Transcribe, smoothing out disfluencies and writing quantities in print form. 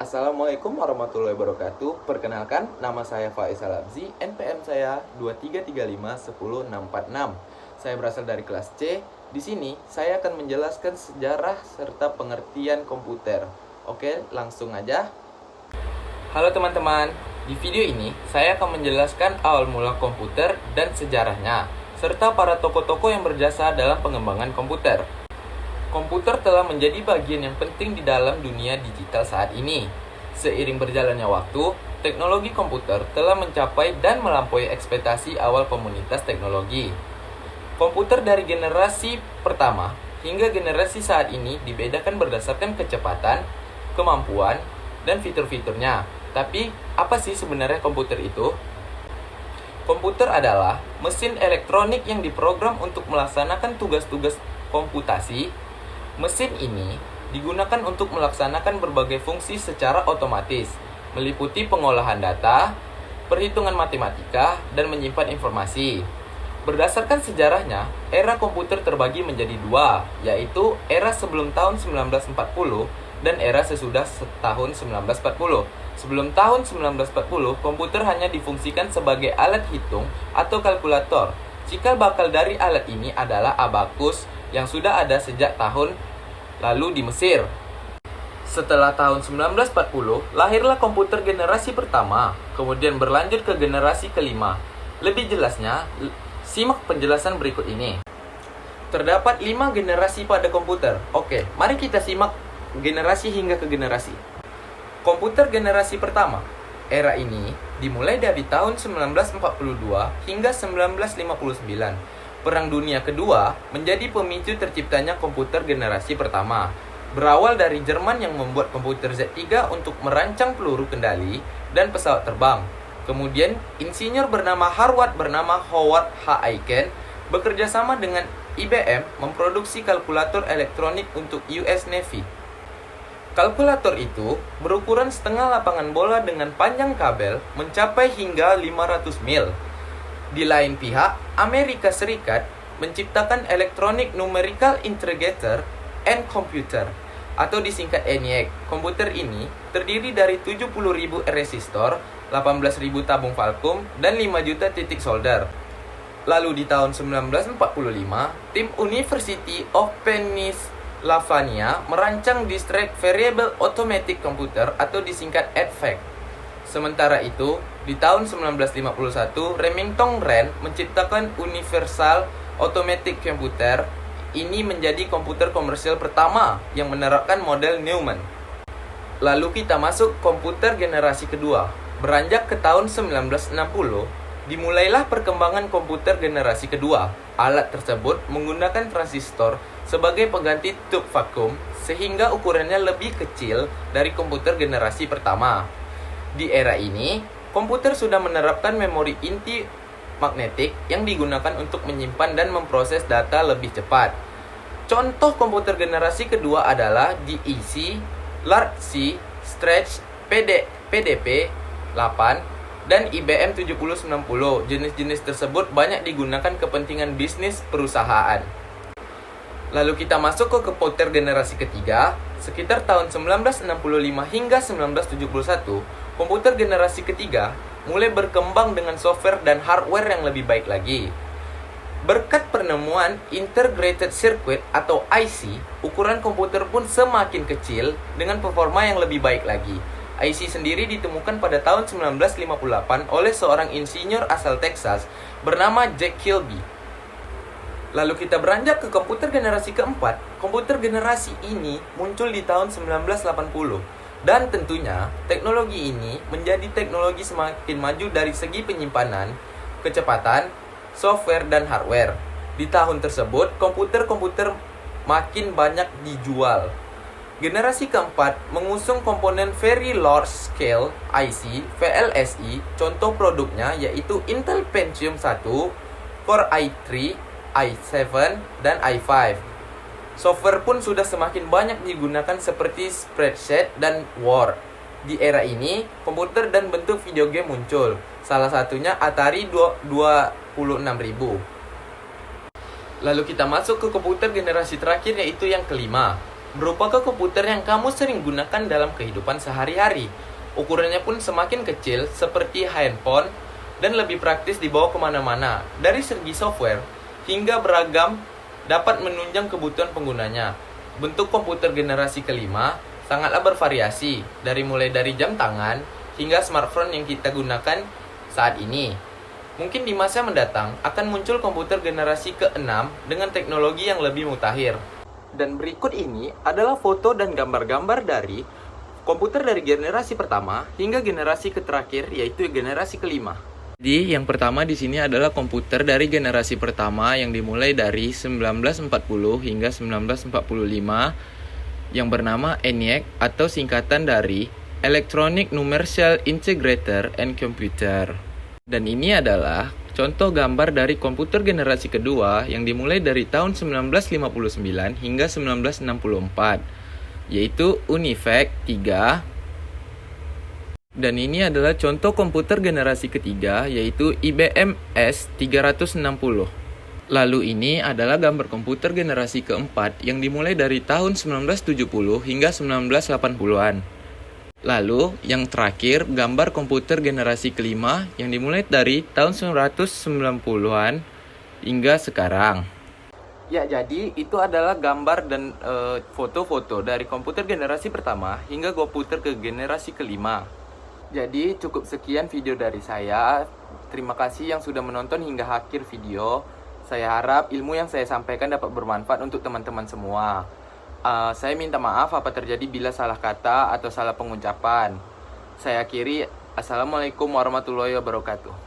Assalamualaikum warahmatullahi wabarakatuh. Perkenalkan, nama saya Faisal Abzi, NPM saya 23351046. Saya berasal dari kelas C. Di sini saya akan menjelaskan sejarah serta pengertian komputer. Oke, langsung aja. Halo teman-teman, di video ini saya akan menjelaskan awal mula komputer dan sejarahnya, serta para tokoh-tokoh yang berjasa dalam pengembangan komputer. Komputer telah menjadi bagian yang penting di dalam dunia digital saat ini. Seiring berjalannya waktu, teknologi komputer telah mencapai dan melampaui ekspektasi awal komunitas teknologi. Komputer dari generasi pertama hingga generasi saat ini dibedakan berdasarkan kecepatan, kemampuan, dan fitur-fiturnya. Tapi, apa sih sebenarnya komputer itu? Komputer adalah mesin elektronik yang diprogram untuk melaksanakan tugas-tugas komputasi. Mesin ini digunakan untuk melaksanakan berbagai fungsi secara otomatis, meliputi pengolahan data, perhitungan matematika, dan menyimpan informasi. Berdasarkan sejarahnya, era komputer terbagi menjadi dua, yaitu era sebelum tahun 1940 dan era sesudah tahun 1940. Sebelum tahun 1940, komputer hanya difungsikan sebagai alat hitung atau kalkulator. Cikal bakal dari alat ini adalah abakus yang sudah ada sejak tahun lalu di Mesir. Setelah tahun 1940, lahirlah komputer generasi pertama, kemudian berlanjut ke generasi kelima. Lebih jelasnya, simak penjelasan berikut ini. Terdapat 5 generasi pada komputer. Oke, mari kita simak generasi hingga ke generasi. Komputer generasi pertama. Era ini dimulai dari tahun 1942 hingga 1959. Perang Dunia Kedua menjadi pemicu terciptanya komputer generasi pertama. Berawal dari Jerman yang membuat komputer Z3 untuk merancang peluru kendali dan pesawat terbang. Kemudian, insinyur bernama Howard H. Aiken bekerja sama dengan IBM memproduksi kalkulator elektronik untuk US Navy. Kalkulator itu berukuran setengah lapangan bola dengan panjang kabel mencapai hingga 500 mil. Di lain pihak, Amerika Serikat menciptakan Electronic Numerical Integrator and Computer atau disingkat ENIAC. Komputer ini terdiri dari 70.000 resistor, 18.000 tabung vakum, dan 5 juta titik solder. Lalu di tahun 1945, tim University of Pennsylvania merancang Discrete Variable Automatic Computer atau disingkat EDVAC. Sementara itu, di tahun 1951, Remington Rand menciptakan Universal Automatic Computer. Ini menjadi komputer komersial pertama yang menerapkan model Neumann. Lalu kita masuk komputer generasi kedua. Beranjak ke tahun 1960, dimulailah perkembangan komputer generasi kedua. Alat tersebut menggunakan transistor sebagai pengganti tube vakum sehingga ukurannya lebih kecil dari komputer generasi pertama. Di era ini, komputer sudah menerapkan memori inti magnetik yang digunakan untuk menyimpan dan memproses data lebih cepat. Contoh komputer generasi kedua adalah DEC, LARC, Stretch, PDP 8, dan IBM 7090. Jenis-jenis tersebut banyak digunakan kepentingan bisnis perusahaan. Lalu kita masuk ke komputer generasi ketiga. Sekitar tahun 1965 hingga 1971, komputer generasi ketiga mulai berkembang dengan software dan hardware yang lebih baik lagi. Berkat penemuan Integrated Circuit atau IC, ukuran komputer pun semakin kecil dengan performa yang lebih baik lagi. IC sendiri ditemukan pada tahun 1958 oleh seorang insinyur asal Texas bernama Jack Kilby. Lalu kita beranjak ke komputer generasi keempat. Komputer generasi ini muncul di tahun 1980. Dan tentunya, teknologi ini menjadi teknologi semakin maju dari segi penyimpanan, kecepatan, software, dan hardware. Di tahun tersebut, komputer-komputer makin banyak dijual. Generasi keempat mengusung komponen Very Large Scale IC, VLSI. Contoh produknya yaitu Intel Pentium 1, Core i3, i7, dan i5. Software pun sudah semakin banyak digunakan seperti spreadsheet dan Word. Di era ini, komputer dan bentuk video game muncul. Salah satunya Atari 26000. Lalu kita masuk ke komputer generasi terakhir yaitu yang kelima. merupakan komputer yang kamu sering gunakan dalam kehidupan sehari-hari. Ukurannya pun semakin kecil seperti handphone dan lebih praktis dibawa kemana-mana. Dari segi software hingga beragam dapat menunjang kebutuhan penggunanya. Bentuk komputer generasi kelima sangatlah bervariasi, mulai dari jam tangan hingga smartphone yang kita gunakan saat ini. Mungkin di masa mendatang akan muncul komputer generasi ke-6 dengan teknologi yang lebih mutakhir. Dan berikut ini adalah foto dan gambar-gambar dari komputer dari generasi pertama hingga generasi terakhir, yaitu generasi kelima. Jadi yang pertama di sini adalah komputer dari generasi pertama yang dimulai dari 1940 hingga 1945 yang bernama ENIAC atau singkatan dari Electronic Numerical Integrator and Computer. Dan ini adalah contoh gambar dari komputer generasi kedua yang dimulai dari tahun 1959 hingga 1964, yaitu UNIVAC 3. Dan ini adalah contoh komputer generasi ketiga, yaitu IBM S360. Lalu ini adalah gambar komputer generasi keempat yang dimulai dari tahun 1970 hingga 1980-an. Lalu yang terakhir, gambar komputer generasi kelima yang dimulai dari tahun 1990-an hingga sekarang. Ya, jadi itu adalah gambar dan foto-foto dari komputer generasi pertama hingga komputer ke generasi kelima. Jadi cukup sekian video dari saya. Terima kasih yang sudah menonton hingga akhir video. Saya harap ilmu yang saya sampaikan dapat bermanfaat untuk teman-teman semua. Saya minta maaf apa terjadi bila salah kata atau salah pengucapan. Saya akhiri. Assalamualaikum warahmatullahi wabarakatuh.